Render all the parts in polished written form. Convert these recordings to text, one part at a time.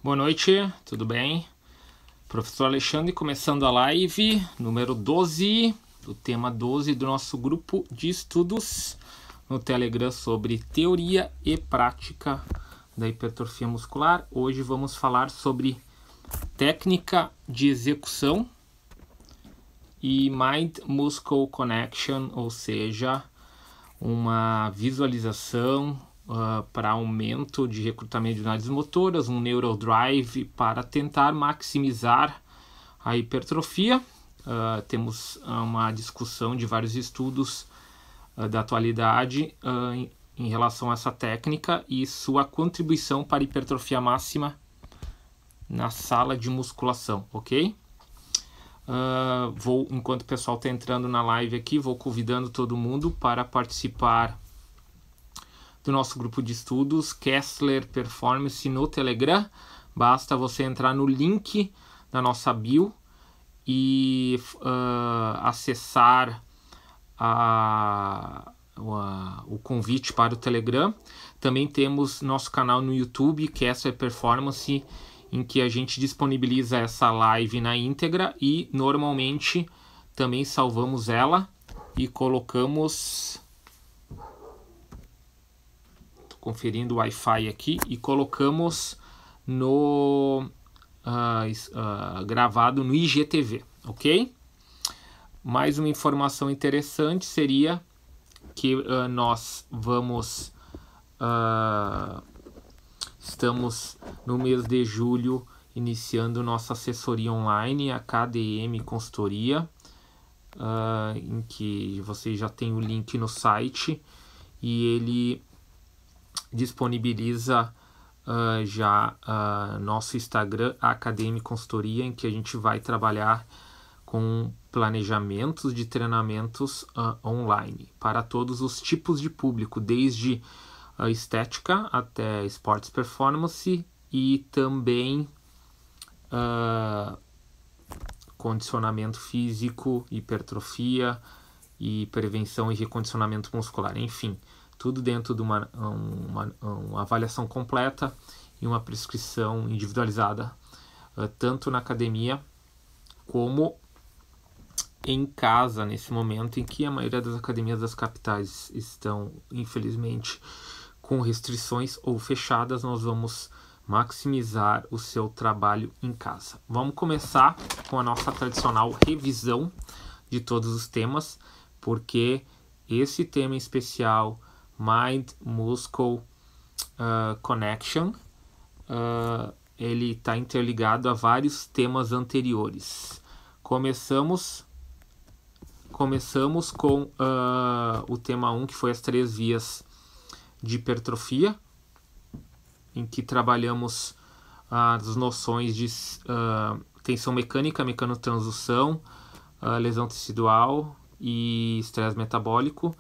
Boa noite, tudo bem? Professor Alexandre começando a live número 12, do tema 12 do nosso grupo de estudos no Telegram sobre teoria e prática da hipertrofia muscular. Hoje vamos falar sobre técnica de execução e Mind-Muscle Connection, ou seja, uma visualização para aumento de recrutamento de unidades motoras, um neurodrive para tentar maximizar a hipertrofia. Temos uma discussão de vários estudos da atualidade em relação a essa técnica e sua contribuição para a hipertrofia máxima na sala de musculação, ok? Enquanto o pessoal está entrando na live aqui, vou convidando todo mundo para participar do nosso grupo de estudos Kessler Performance no Telegram. Basta você entrar no link da nossa bio e acessar o convite para o Telegram. Também temos nosso canal no YouTube, Kessler Performance, em que a gente disponibiliza essa live na íntegra e normalmente também salvamos ela e colocamos... Estou conferindo o Wi-Fi aqui e colocamos no gravado no IGTV, ok? Mais uma informação interessante seria que nós vamos... Estamos no mês de julho iniciando nossa assessoria online, a KDM Consultoria, em que você já tem o link no site e ele disponibiliza nosso Instagram, a KDM Consultoria, em que a gente vai trabalhar com planejamentos de treinamentos online para todos os tipos de público, desde a estética até esportes performance e também condicionamento físico, hipertrofia e prevenção e recondicionamento muscular, enfim, tudo dentro de uma avaliação completa e uma prescrição individualizada, tanto na academia como em casa, nesse momento em que a maioria das academias das capitais estão, infelizmente, com restrições ou fechadas. Nós vamos maximizar o seu trabalho em casa. Vamos começar com a nossa tradicional revisão de todos os temas, porque esse tema em especial, Mind-Muscle Connection, ele está interligado a vários temas anteriores. Começamos com o tema 1, que foi as 3 vias de hipertrofia, em que trabalhamos as noções de tensão mecânica, mecanotransdução, lesão tecidual e estresse metabólico.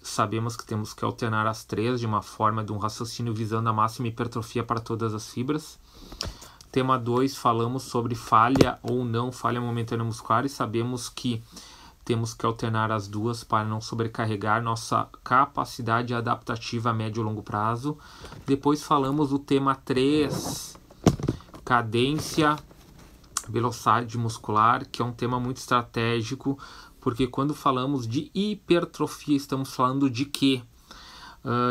Sabemos que temos que alternar as 3 de uma forma de um raciocínio visando a máxima hipertrofia para todas as fibras. Tema 2, falamos sobre falha ou não falha momentânea muscular e sabemos que temos que alternar as 2 para não sobrecarregar nossa capacidade adaptativa a médio e longo prazo. Depois falamos do tema 3, cadência, velocidade muscular, que é um tema muito estratégico, porque quando falamos de hipertrofia, estamos falando de quê?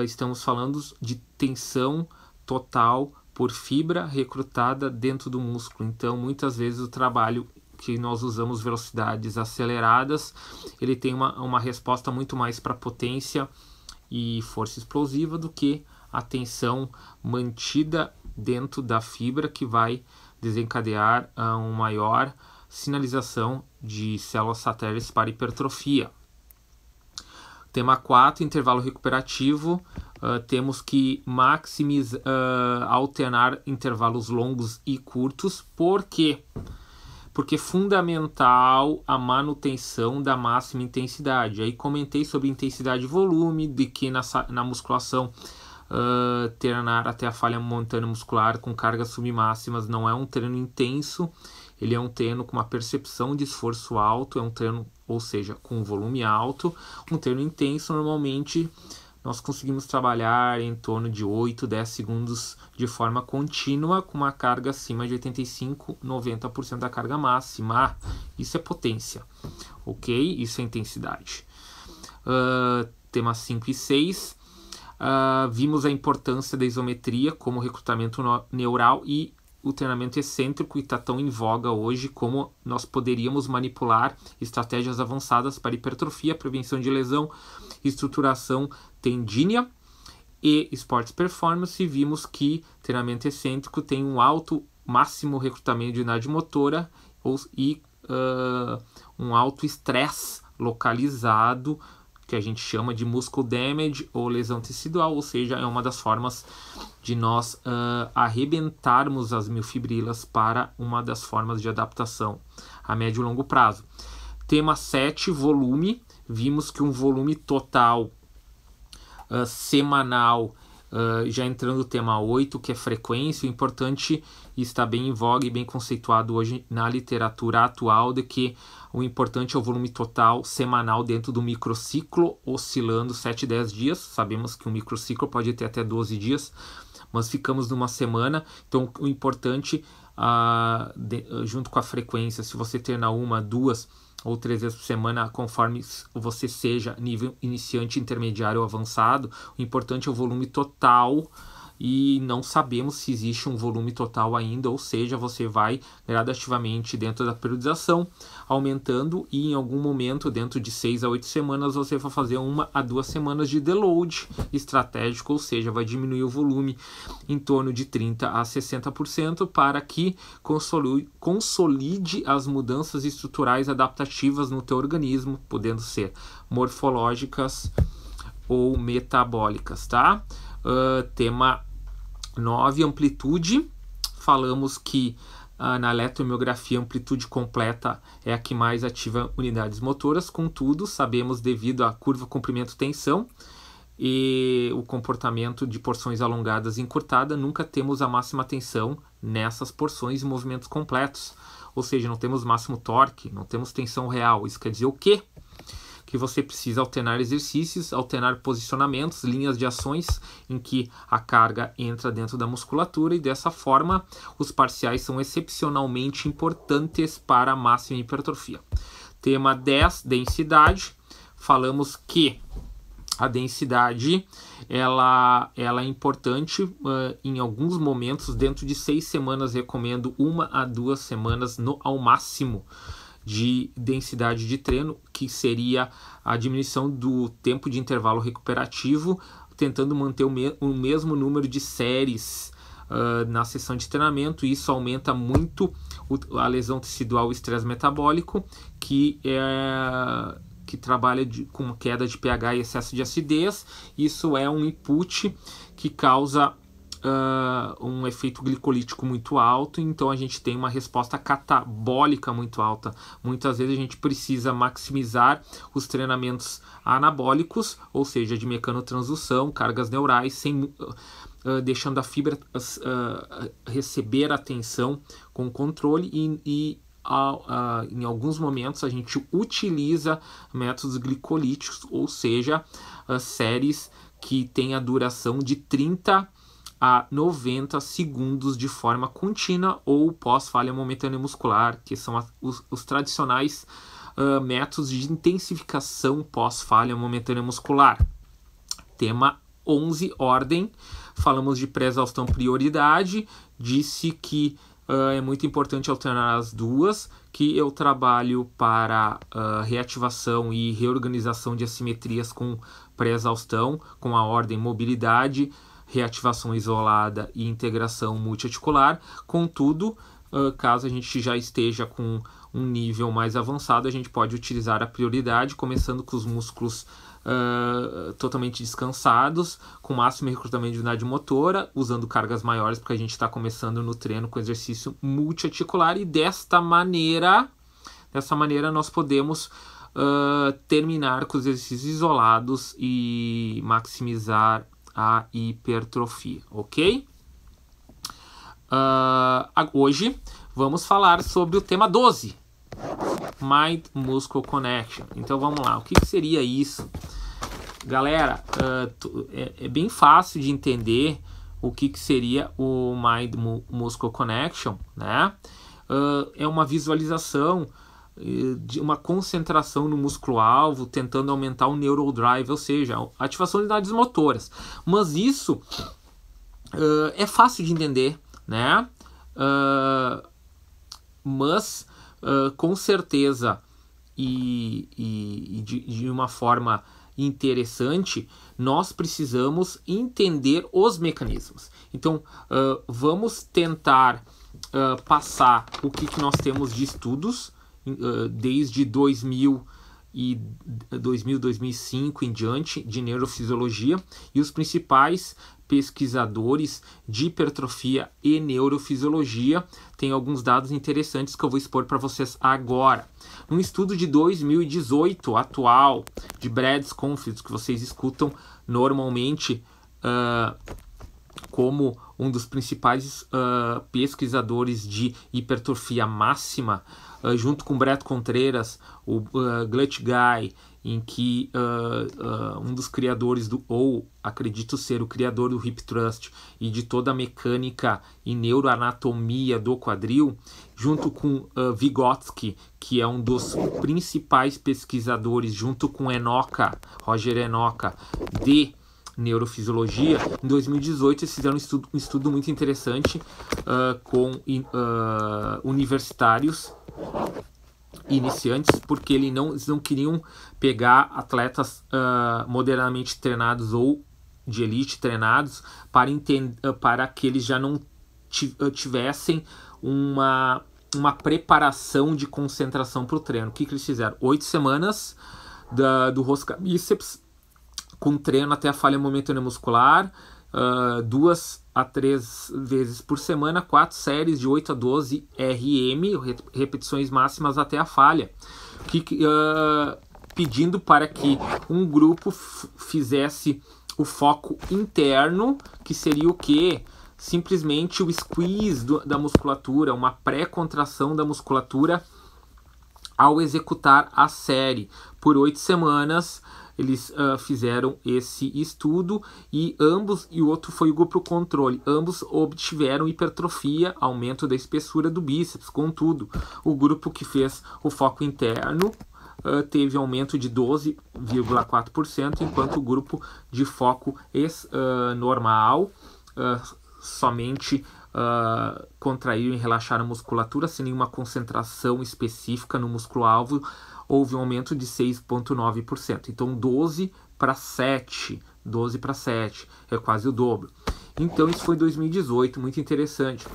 Estamos falando de tensão total por fibra recrutada dentro do músculo. Então, muitas vezes o trabalho que nós usamos velocidades aceleradas, ele tem uma resposta muito mais para potência e força explosiva do que a tensão mantida dentro da fibra, que vai desencadear uma maior sinalização de células satélites para hipertrofia. Tema 4, intervalo recuperativo. Temos que alternar intervalos longos e curtos. Por quê? Porque é fundamental a manutenção da máxima intensidade. Aí comentei sobre intensidade e volume, de que na musculação treinar até a falha momentânea muscular com cargas submáximas não é um treino intenso, ele é um treino com uma percepção de esforço alto, é um treino, ou seja, com volume alto. Um treino intenso normalmente nós conseguimos trabalhar em torno de 8, 10 segundos de forma contínua com uma carga acima de 85, 90% da carga máxima. Isso é potência, ok? Isso é intensidade. Tema 5 e 6. Vimos a importância da isometria como recrutamento neural e o treinamento excêntrico, e está tão em voga hoje como nós poderíamos manipular estratégias avançadas para hipertrofia, prevenção de lesão, estruturação tendínea e esportes performance. Vimos que treinamento excêntrico tem um alto máximo recrutamento de unidade motora e um alto estresse localizado, que a gente chama de muscle damage ou lesão tecidual, ou seja, é uma das formas de nós arrebentarmos as miofibrilas para uma das formas de adaptação a médio e longo prazo. Tema 7, volume. Vimos que um volume total semanal, já entrando no tema 8, que é frequência, o importante, e está bem em voga e bem conceituado hoje na literatura atual, de que o importante é o volume total semanal dentro do microciclo, oscilando 7 a 10 dias. Sabemos que um microciclo pode ter até 12 dias, mas ficamos numa semana. Então, o importante, junto com a frequência, se você treina 1, 2 ou 3 vezes por semana, conforme você seja nível iniciante, intermediário ou avançado, o importante é o volume total, e não sabemos se existe um volume total ainda, ou seja, você vai gradativamente dentro da periodização, aumentando, e em algum momento, dentro de 6 a 8 semanas, você vai fazer 1 a 2 semanas de deload estratégico, ou seja, vai diminuir o volume em torno de 30 a 60% para que consolide as mudanças estruturais adaptativas no teu organismo, podendo ser morfológicas ou metabólicas, tá? Tema 9, amplitude. Falamos que na eletromiografia a amplitude completa é a que mais ativa unidades motoras, contudo, sabemos, devido à curva comprimento-tensão e o comportamento de porções alongadas e encurtadas, nunca temos a máxima tensão nessas porções e movimentos completos, ou seja, não temos máximo torque, não temos tensão real. Isso quer dizer o quê? Que você precisa alternar exercícios, alternar posicionamentos, linhas de ações em que a carga entra dentro da musculatura, e dessa forma os parciais são excepcionalmente importantes para a máxima hipertrofia. Tema 10, densidade. Falamos que a densidade ela é importante em alguns momentos. Dentro de 6 semanas, recomendo 1 a 2 semanas ao máximo de densidade de treino, que seria a diminuição do tempo de intervalo recuperativo, tentando manter o mesmo número de séries na sessão de treinamento. Isso aumenta muito a lesão tecidual e estresse metabólico, que trabalha com queda de pH e excesso de acidez. Isso é um input que causa um efeito glicolítico muito alto, então a gente tem uma resposta catabólica muito alta. Muitas vezes a gente precisa maximizar os treinamentos anabólicos, ou seja, de mecanotransdução, cargas neurais, deixando a fibra receber atenção com controle, e em alguns momentos a gente utiliza métodos glicolíticos, ou seja, séries que têm a duração de 30 a 90 segundos de forma contínua, ou pós-falha momentânea muscular, que são os tradicionais métodos de intensificação pós-falha momentânea muscular. Tema 11, ordem. Falamos de pré-exaustão, prioridade. Disse que é muito importante alternar as duas, que eu trabalho para reativação e reorganização de assimetrias com pré-exaustão, com a ordem mobilidade, reativação isolada e integração multiarticular. Contudo, caso a gente já esteja com um nível mais avançado, a gente pode utilizar a prioridade, começando com os músculos totalmente descansados, com máximo recrutamento de unidade motora, usando cargas maiores, porque a gente está começando no treino com exercício multiarticular, e dessa maneira nós podemos terminar com os exercícios isolados e maximizar a hipertrofia, ok? Hoje vamos falar sobre o tema 12, Mind-Muscle Connection. Então vamos lá, o que seria isso? galera, é bem fácil de entender o que seria o Mind Muscle Connection, né? É uma visualização de uma concentração no músculo-alvo, tentando aumentar o neurodrive, ou seja, a ativação de unidades motoras. Mas isso é fácil de entender, né? Mas com certeza e de uma forma interessante, nós precisamos entender os mecanismos. Então, vamos tentar passar o que nós temos de estudos desde 2005 em diante de neurofisiologia, e os principais pesquisadores de hipertrofia e neurofisiologia têm alguns dados interessantes que eu vou expor para vocês agora. Um estudo de 2018 atual de Brad Schoenfeld, que vocês escutam normalmente como um dos principais pesquisadores de hipertrofia máxima, junto com Brett Contreras, o Glut Guy, em que um dos criadores ou acredito ser o criador do Hip Thrust e de toda a mecânica e neuroanatomia do quadril, junto com Vygotsky, que é um dos principais pesquisadores, junto com Roger Enoka, de neurofisiologia. Em 2018 eles fizeram um estudo muito interessante com universitários iniciantes, porque eles não queriam pegar atletas moderadamente treinados ou de elite treinados para que eles já não tivessem uma preparação de concentração para o treino. O que eles fizeram? 8 semanas do rosca bíceps com treino até a falha momentânea muscular, 2 a 3 vezes por semana, 4 séries de 8 a 12 RM, repetições máximas até a falha, pedindo para que um grupo fizesse o foco interno, que seria o quê? Simplesmente o squeeze da musculatura, uma pré-contração da musculatura ao executar a série. Por 8 semanas, eles fizeram esse estudo e o outro foi o grupo controle. Ambos obtiveram hipertrofia, aumento da espessura do bíceps. Contudo, o grupo que fez o foco interno teve aumento de 12,4%, enquanto o grupo de foco normal somente contraíram e relaxaram a musculatura sem nenhuma concentração específica no músculo-alvo. Houve um aumento de 6,9%. Então 12 para 7, é quase o dobro. Então isso foi em 2018, muito interessante.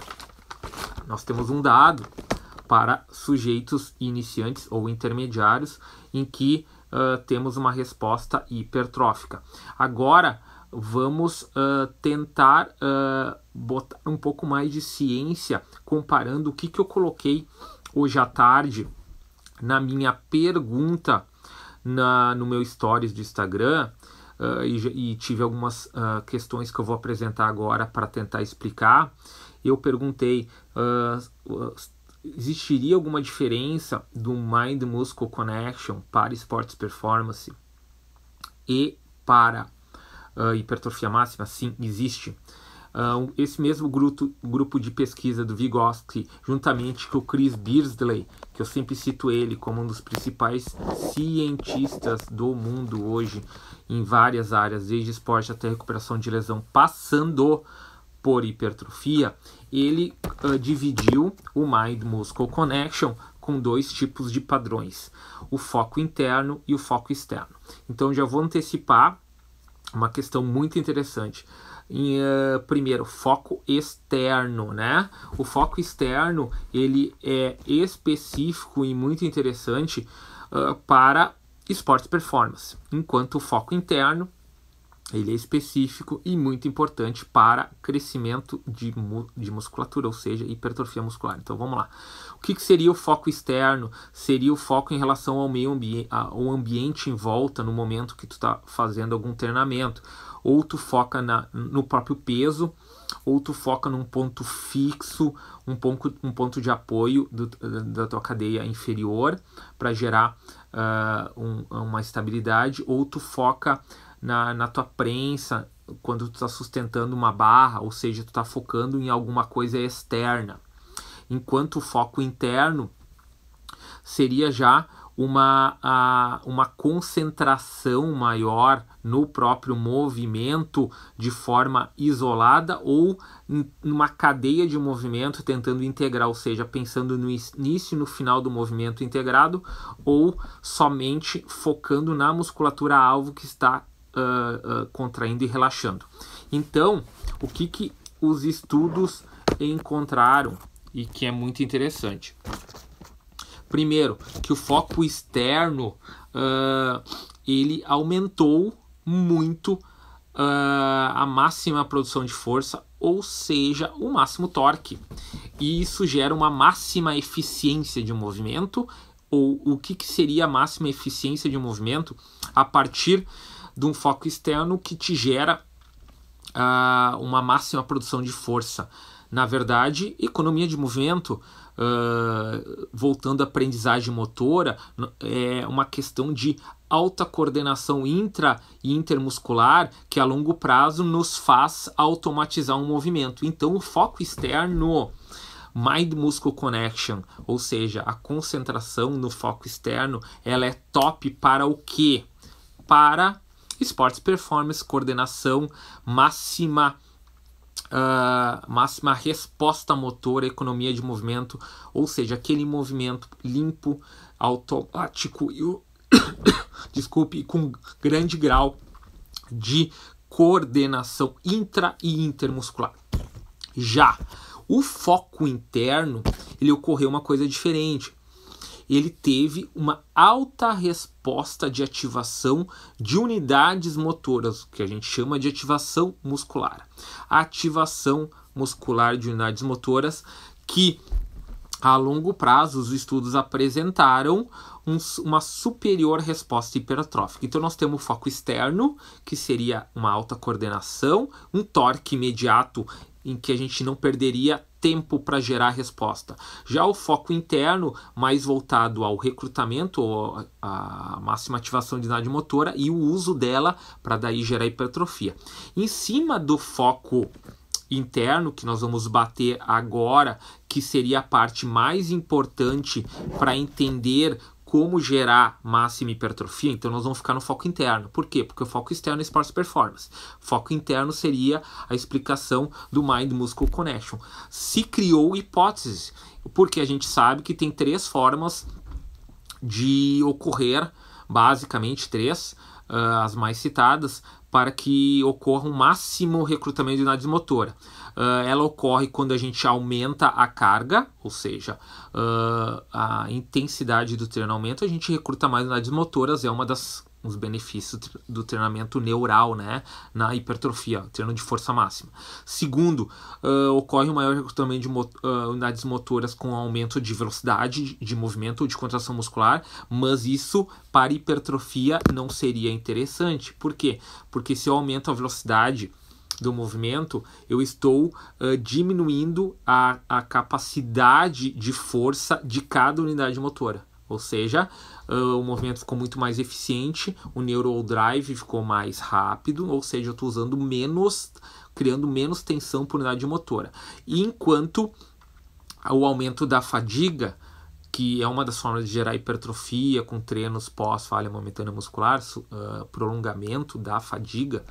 Nós temos um dado para sujeitos iniciantes ou intermediários em que temos uma resposta hipertrófica. Agora vamos tentar botar um pouco mais de ciência comparando o que eu coloquei hoje à tarde na minha pergunta no meu stories do Instagram, e tive algumas questões que eu vou apresentar agora para tentar explicar. Eu perguntei, existiria alguma diferença do Mind Muscle Connection para Sports Performance e para hipertrofia máxima? Sim, existe. Esse mesmo grupo de pesquisa do Vygotsky, juntamente com o Chris Beardsley, que eu sempre cito ele como um dos principais cientistas do mundo hoje em várias áreas, desde esporte até recuperação de lesão, passando por hipertrofia, ele dividiu o Mind Muscle Connection com 2 tipos de padrões, o foco interno e o foco externo. Então já vou antecipar uma questão muito interessante. Primeiro, foco externo, né? O foco externo, ele é específico e muito interessante para esportes performance, enquanto o foco interno, ele é específico e muito importante para crescimento de musculatura, ou seja, hipertrofia muscular. Então vamos lá. O que seria o foco externo? Seria o foco em relação ao meio ambiente, ao ambiente em volta no momento que tu está fazendo algum treinamento. Ou tu foca no próprio peso, ou tu foca num ponto fixo, um ponto de apoio da tua cadeia inferior para gerar uma estabilidade, ou tu foca na tua prensa, quando tu está sustentando uma barra, ou seja, tu está focando em alguma coisa externa. Enquanto o foco interno seria já uma concentração maior no próprio movimento de forma isolada ou numa cadeia de movimento tentando integrar, ou seja, pensando no início e no final do movimento integrado, ou somente focando na musculatura-alvo que está contraindo e relaxando. Então, o que os estudos encontraram e que é muito interessante? Primeiro, que o foco externo ele aumentou muito a máxima produção de força, ou seja, o máximo torque. E isso gera uma máxima eficiência de movimento, ou o que seria a máxima eficiência de movimento a partir de um foco externo que te gera uma máxima produção de força. Na verdade, economia de movimento, voltando à aprendizagem motora, é uma questão de alta coordenação intra e intermuscular que a longo prazo nos faz automatizar um movimento. Então, o foco externo, Mind-Muscle Connection, ou seja, a concentração no foco externo, ela é top para o quê? Para esportes performance, coordenação, máxima resposta motora, economia de movimento, ou seja, aquele movimento limpo, automático e desculpe, com grande grau de coordenação intra e intermuscular. Já o foco interno, ele ocorreu uma coisa diferente. Ele teve uma alta resposta de ativação de unidades motoras, que a gente chama de ativação muscular. A ativação muscular de unidades motoras que, a longo prazo, os estudos apresentaram uma superior resposta hipertrófica. Então, nós temos o foco externo, que seria uma alta coordenação, um torque imediato, em que a gente não perderia tempo para gerar a resposta. Já o foco interno, mais voltado ao recrutamento, ou a máxima ativação de unidade motora e o uso dela para daí gerar hipertrofia. Em cima do foco interno, que nós vamos bater agora, que seria a parte mais importante para entender como gerar máxima hipertrofia, então nós vamos ficar no foco interno. Por quê? Porque o foco externo é Sports Performance. Foco interno seria a explicação do Mind-Muscle Connection. Se criou hipóteses, porque a gente sabe que tem 3 formas de ocorrer, basicamente 3, as mais citadas, para que ocorra um máximo recrutamento de unidades motoras. Ela ocorre quando a gente aumenta a carga, ou seja, a intensidade do treinamento, a gente recruta mais unidades motoras, é uma das os benefícios do treinamento neural, né, na hipertrofia, treino de força máxima. Segundo, ocorre um maior recrutamento de unidades motoras com aumento de velocidade de movimento ou de contração muscular, mas isso para hipertrofia não seria interessante. Por quê? Porque se eu aumento a velocidade do movimento, eu estou diminuindo a capacidade de força de cada unidade motora. Ou seja, o movimento ficou muito mais eficiente, o neural drive ficou mais rápido, ou seja, eu estou usando menos, criando menos tensão por unidade motora. E enquanto o aumento da fadiga, que é uma das formas de gerar hipertrofia com treinos pós-falha momentânea muscular, prolongamento da fadiga,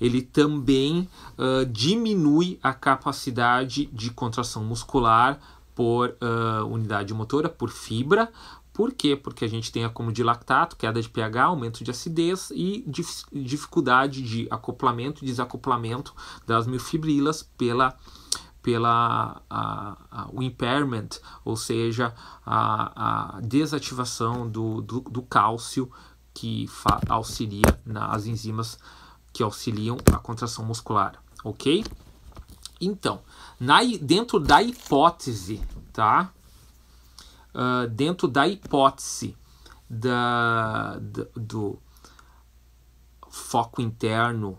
ele também diminui a capacidade de contração muscular por unidade motora, por fibra. Por quê? Porque a gente tem acúmulo de lactato, queda de pH, aumento de acidez e dificuldade de acoplamento e desacoplamento das miofibrilas o impairment, ou seja, a desativação do cálcio que auxilia nas enzimas que auxiliam a contração muscular, ok? Então, dentro da hipótese, tá? Dentro da hipótese do foco interno,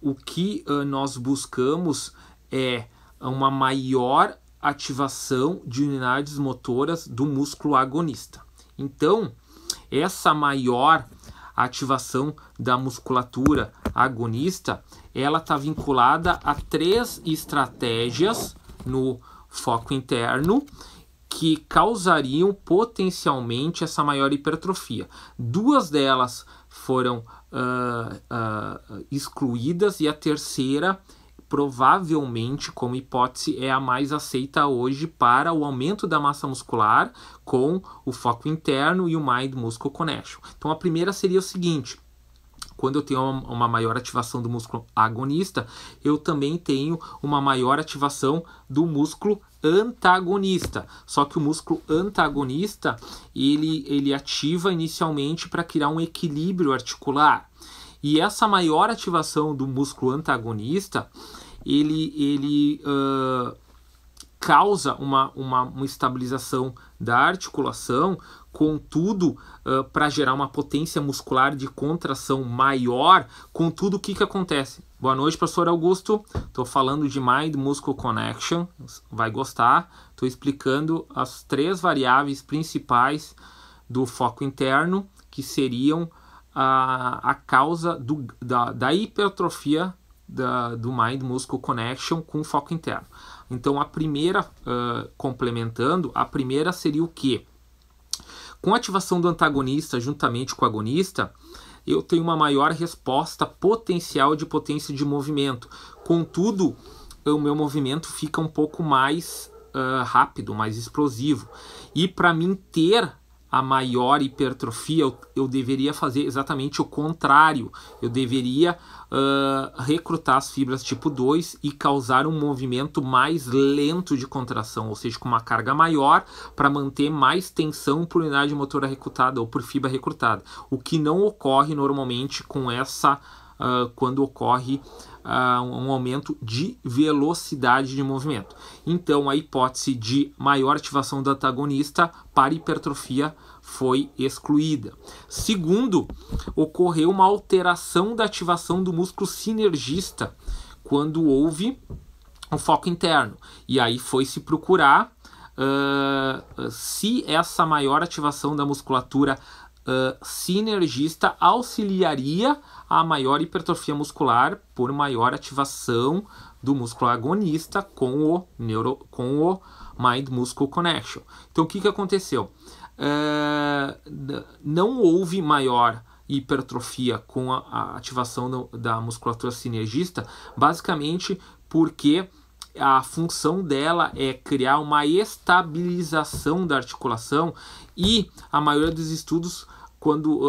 o que nós buscamos é uma maior ativação de unidades motoras do músculo agonista. Então, essa maior a ativação da musculatura agonista, ela está vinculada a 3 estratégias no foco interno que causariam potencialmente essa maior hipertrofia. 2 delas foram excluídas e a terceira, provavelmente, como hipótese, é a mais aceita hoje para o aumento da massa muscular com o foco interno e o Mind Muscle Connection. Então a primeira seria o seguinte: quando eu tenho uma maior ativação do músculo agonista, eu também tenho uma maior ativação do músculo antagonista. Só que o músculo antagonista, ele ativa inicialmente para criar um equilíbrio articular. E essa maior ativação do músculo antagonista, ele causa uma estabilização da articulação, contudo, para gerar uma potência muscular de contração maior. Contudo, o que acontece? Boa noite, professor Augusto. Estou falando de Mind Muscle Connection, vai gostar. Estou explicando as 3 variáveis principais do foco interno, que seriam a causa da hipertrofia do Mind Muscle Connection com o foco interno. Então, a primeira, complementando, a primeira seria o quê? Com a ativação do antagonista juntamente com o agonista, eu tenho uma maior resposta potencial de potência de movimento. Contudo, o meu movimento fica um pouco mais rápido, mais explosivo. E para mim ter a maior hipertrofia, eu deveria fazer exatamente o contrário. Eu deveria recrutar as fibras tipo 2 e causar um movimento mais lento de contração, ou seja, com uma carga maior, para manter mais tensão por unidade motora recrutada ou por fibra recrutada. O que não ocorre normalmente com essa, quando ocorre um aumento de velocidade de movimento. Então, a hipótese de maior ativação do antagonista para hipertrofia foi excluída. Segundo, ocorreu uma alteração da ativação do músculo sinergista quando houve um foco interno. E aí foi se procurar se essa maior ativação da musculatura sinergista auxiliaria a maior hipertrofia muscular por maior ativação do músculo agonista com o Mind Muscle Connection. Então, o que aconteceu? Não houve maior hipertrofia com a ativação da musculatura sinergista, basicamente porque a função dela é criar uma estabilização da articulação, e a maioria dos estudos, quando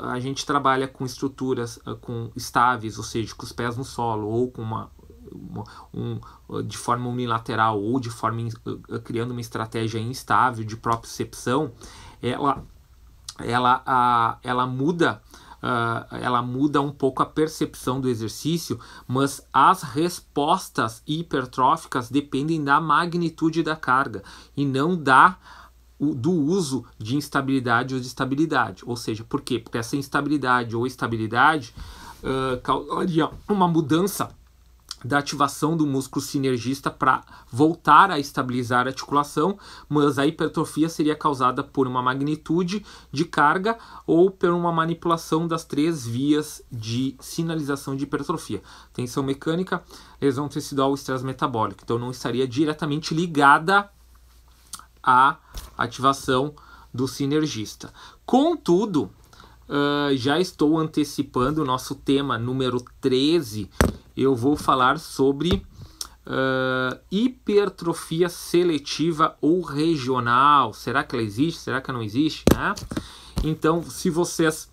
a gente trabalha com estruturas estáveis, ou seja, com os pés no solo, ou com de forma unilateral, ou de forma criando uma estratégia instável de propriocepção, ela muda um pouco a percepção do exercício, mas as respostas hipertróficas dependem da magnitude da carga e não do uso de instabilidade ou de estabilidade. Ou seja, por quê? Porque essa instabilidade ou estabilidade causaria uma mudança da ativação do músculo sinergista para voltar a estabilizar a articulação, mas a hipertrofia seria causada por uma magnitude de carga ou por uma manipulação das 3 vias de sinalização de hipertrofia: tensão mecânica, lesão tecidual ou estresse metabólico. Então não estaria diretamente ligada à ativação do sinergista. Contudo, já estou antecipando o nosso tema número 13. Eu vou falar sobre hipertrofia seletiva ou regional. Será que ela existe? Será que ela não existe? Né? Então, se vocês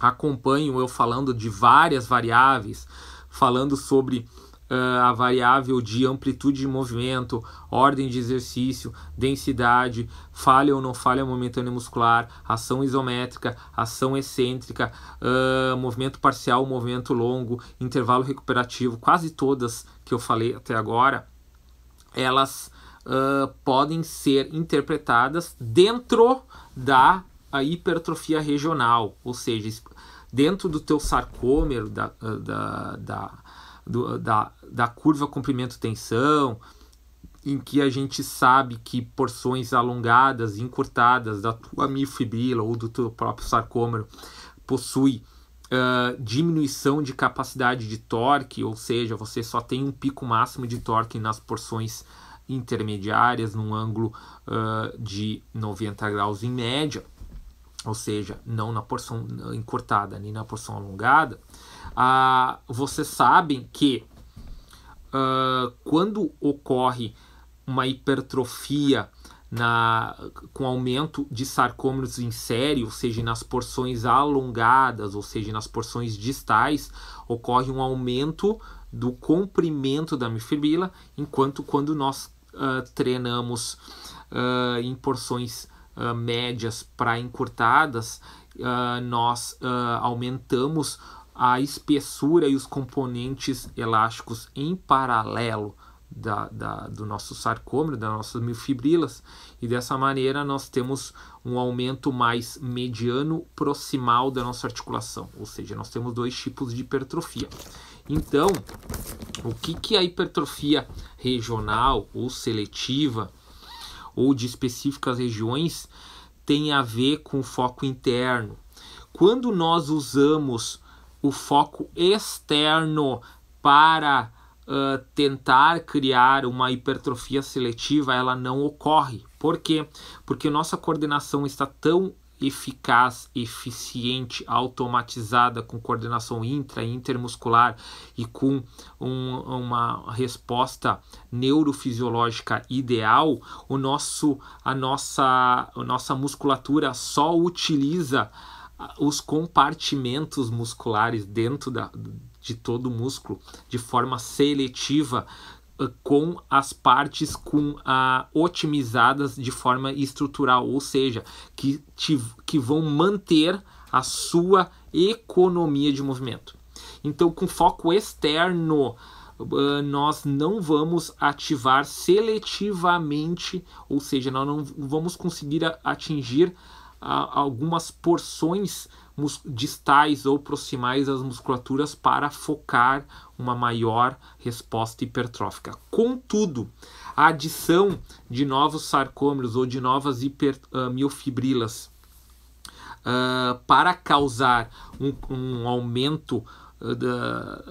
acompanham eu falando de várias variáveis, falando sobre a variável de amplitude de movimento, ordem de exercício, densidade, falha ou não falha momentânea muscular, ação isométrica, ação excêntrica, movimento parcial, movimento longo, intervalo recuperativo, quase todas que eu falei até agora, elas podem ser interpretadas dentro da hipertrofia regional, ou seja, dentro do teu sarcômero, da curva comprimento-tensão, em que a gente sabe que porções alongadas, encurtadas da tua miofibrila ou do teu próprio sarcômero possui diminuição de capacidade de torque, ou seja, você só tem um pico máximo de torque nas porções intermediárias, num ângulo de 90 graus em média, ou seja, não na porção encurtada nem na porção alongada. Vocês sabem que quando ocorre uma hipertrofia com aumento de sarcômeros em série, ou seja, nas porções alongadas, ou seja, nas porções distais, ocorre um aumento do comprimento da miofibrila, enquanto quando nós treinamos em porções médias para encurtadas, nós aumentamos a espessura e os componentes elásticos em paralelo do nosso sarcômero, das nossas miofibrilas, e dessa maneira nós temos um aumento mais mediano proximal da nossa articulação, ou seja, nós temos dois tipos de hipertrofia. Então, o que a hipertrofia regional ou seletiva ou de específicas regiões tem a ver com o foco interno? Quando nós usamos o foco externo para tentar criar uma hipertrofia seletiva, ela não ocorre. Por quê? Porque nossa coordenação está tão eficaz, eficiente, automatizada, com coordenação intra e intermuscular e com uma resposta neurofisiológica ideal, a nossa musculatura só utiliza os compartimentos musculares dentro de todo o músculo de forma seletiva, com as partes otimizadas de forma estrutural, ou seja, que vão manter a sua economia de movimento. Então, com foco externo, nós não vamos ativar seletivamente, ou seja, nós não vamos conseguir atingir algumas porções distais ou proximais das musculaturas para focar uma maior resposta hipertrófica. Contudo, a adição de novos sarcômeros ou de novas miofibrilas para causar um aumento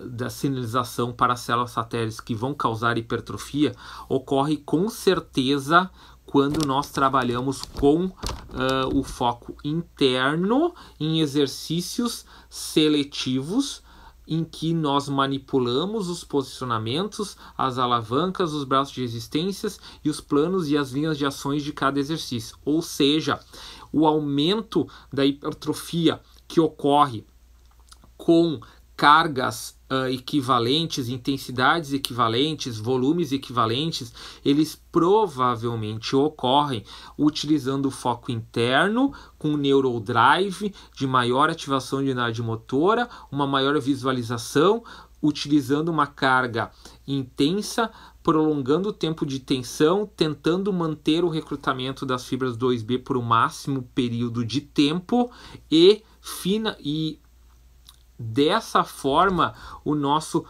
da sinalização para as células satélites que vão causar hipertrofia ocorre com certeza quando nós trabalhamos com o foco interno em exercícios seletivos em que nós manipulamos os posicionamentos, as alavancas, os braços de resistências e os planos e as linhas de ações de cada exercício. Ou seja, o aumento da hipertrofia que ocorre com cargas equivalentes, intensidades equivalentes, volumes equivalentes, eles provavelmente ocorrem utilizando o foco interno com neurodrive de maior ativação de unidade motora, uma maior visualização, utilizando uma carga intensa, prolongando o tempo de tensão, tentando manter o recrutamento das fibras 2B por um máximo período de tempo e dessa forma o nosso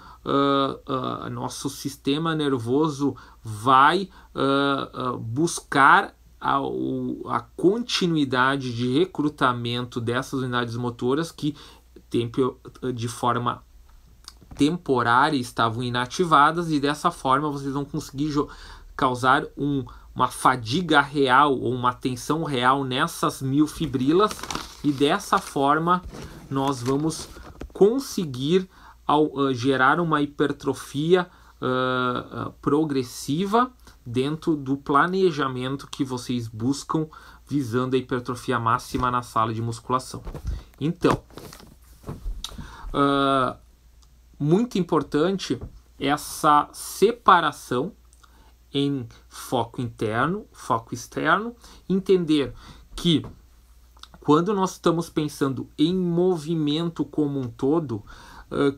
sistema nervoso vai buscar a continuidade de recrutamento dessas unidades motoras que de forma temporária estavam inativadas, e dessa forma vocês vão conseguir causar uma fadiga real ou uma tensão real nessas miofibrilas, e dessa forma nós vamos conseguir gerar uma hipertrofia progressiva dentro do planejamento que vocês buscam visando a hipertrofia máxima na sala de musculação. Então, muito importante essa separação em foco interno, foco externo, entender que quando nós estamos pensando em movimento como um todo,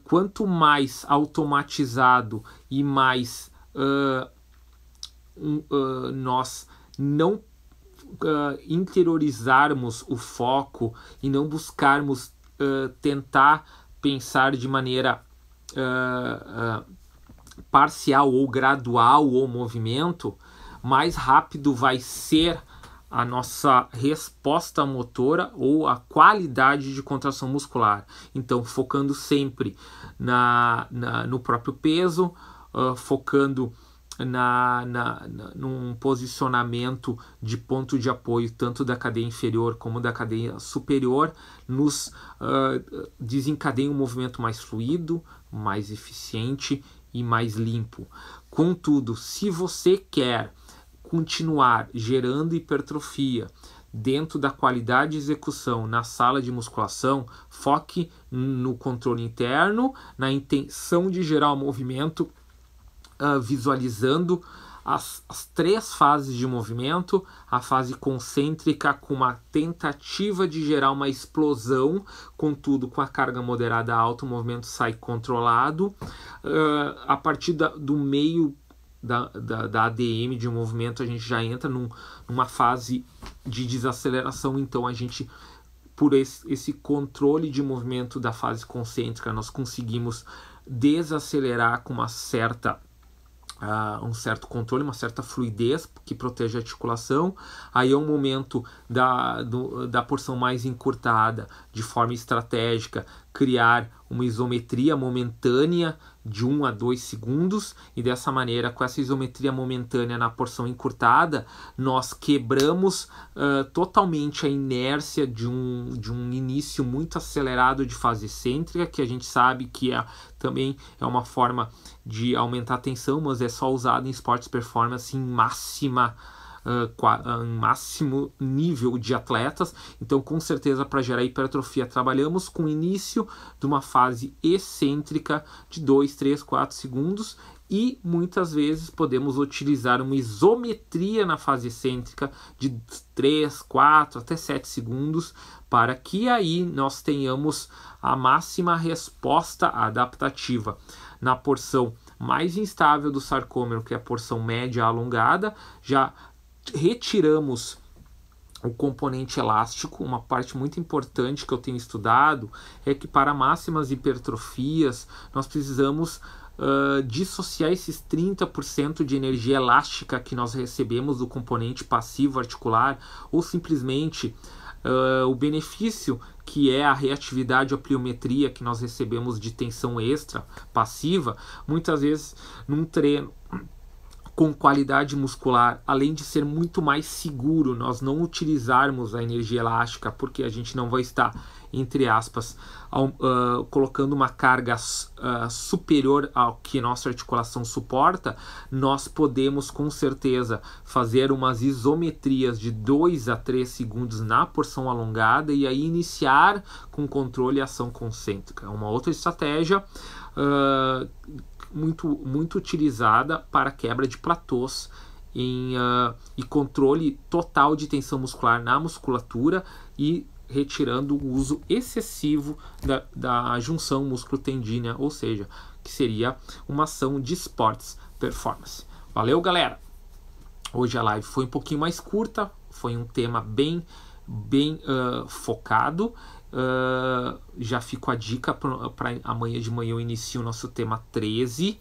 quanto mais automatizado e mais nós não interiorizarmos o foco e não buscarmos tentar pensar de maneira parcial ou gradual o movimento, mais rápido vai ser a nossa resposta motora ou a qualidade de contração muscular. Então, focando sempre no próprio peso, focando num posicionamento de ponto de apoio tanto da cadeia inferior como da cadeia superior, nos desencadeia um movimento mais fluido, mais eficiente e mais limpo. Contudo, se você quer continuar gerando hipertrofia dentro da qualidade de execução na sala de musculação, foque no controle interno, na intenção de gerar o movimento, visualizando as 3 fases de movimento, a fase concêntrica com uma tentativa de gerar uma explosão, contudo com a carga moderada alta o movimento sai controlado, a partir do meio da ADM de movimento a gente já entra numa fase de desaceleração, então a gente, por esse controle de movimento da fase concêntrica, nós conseguimos desacelerar com um certo controle, uma certa fluidez que protege a articulação. Aí é um momento da porção mais encurtada, de forma estratégica, criar uma isometria momentânea de 1 a 2 segundos, e dessa maneira, com essa isometria momentânea na porção encurtada, nós quebramos totalmente a inércia de um início muito acelerado de fase excêntrica, que a gente sabe que também é uma forma de aumentar a tensão, mas é só usado em esportes performance em máximo nível de atletas. Então, com certeza, para gerar hipertrofia, trabalhamos com o início de uma fase excêntrica de 2, 3, 4 segundos, e muitas vezes podemos utilizar uma isometria na fase excêntrica de 3, 4 até 7 segundos, para que aí nós tenhamos a máxima resposta adaptativa na porção mais instável do sarcômero, que é a porção média alongada. Já retiramos o componente elástico. Uma parte muito importante que eu tenho estudado é que para máximas hipertrofias nós precisamos dissociar esses 30% de energia elástica que nós recebemos do componente passivo articular, ou simplesmente o benefício que é a reatividade, a pliometria que nós recebemos de tensão extra passiva. Muitas vezes num treino com qualidade muscular, além de ser muito mais seguro nós não utilizarmos a energia elástica, porque a gente não vai estar, entre aspas, colocando uma carga superior ao que nossa articulação suporta, nós podemos com certeza fazer umas isometrias de 2 a 3 segundos na porção alongada e aí iniciar com controle e ação concêntrica. Uma outra estratégia muito utilizada para quebra de platôs e controle total de tensão muscular na musculatura, e retirando o uso excessivo da junção músculo-tendínea, ou seja, que seria uma ação de esportes performance. Valeu, galera! Hoje a live foi um pouquinho mais curta, foi um tema bem focado. Já fico a dica para amanhã de manhã eu inicio o nosso tema 13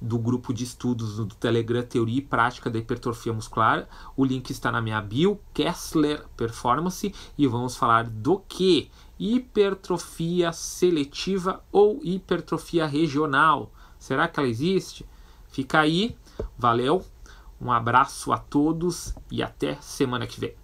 do grupo de estudos do Telegram, Teoria e Prática da Hipertrofia Muscular. O link está na minha bio, Kessler Performance, e vamos falar do que? Hipertrofia seletiva ou hipertrofia regional. Será que ela existe? Fica aí, valeu, um abraço a todos e até semana que vem.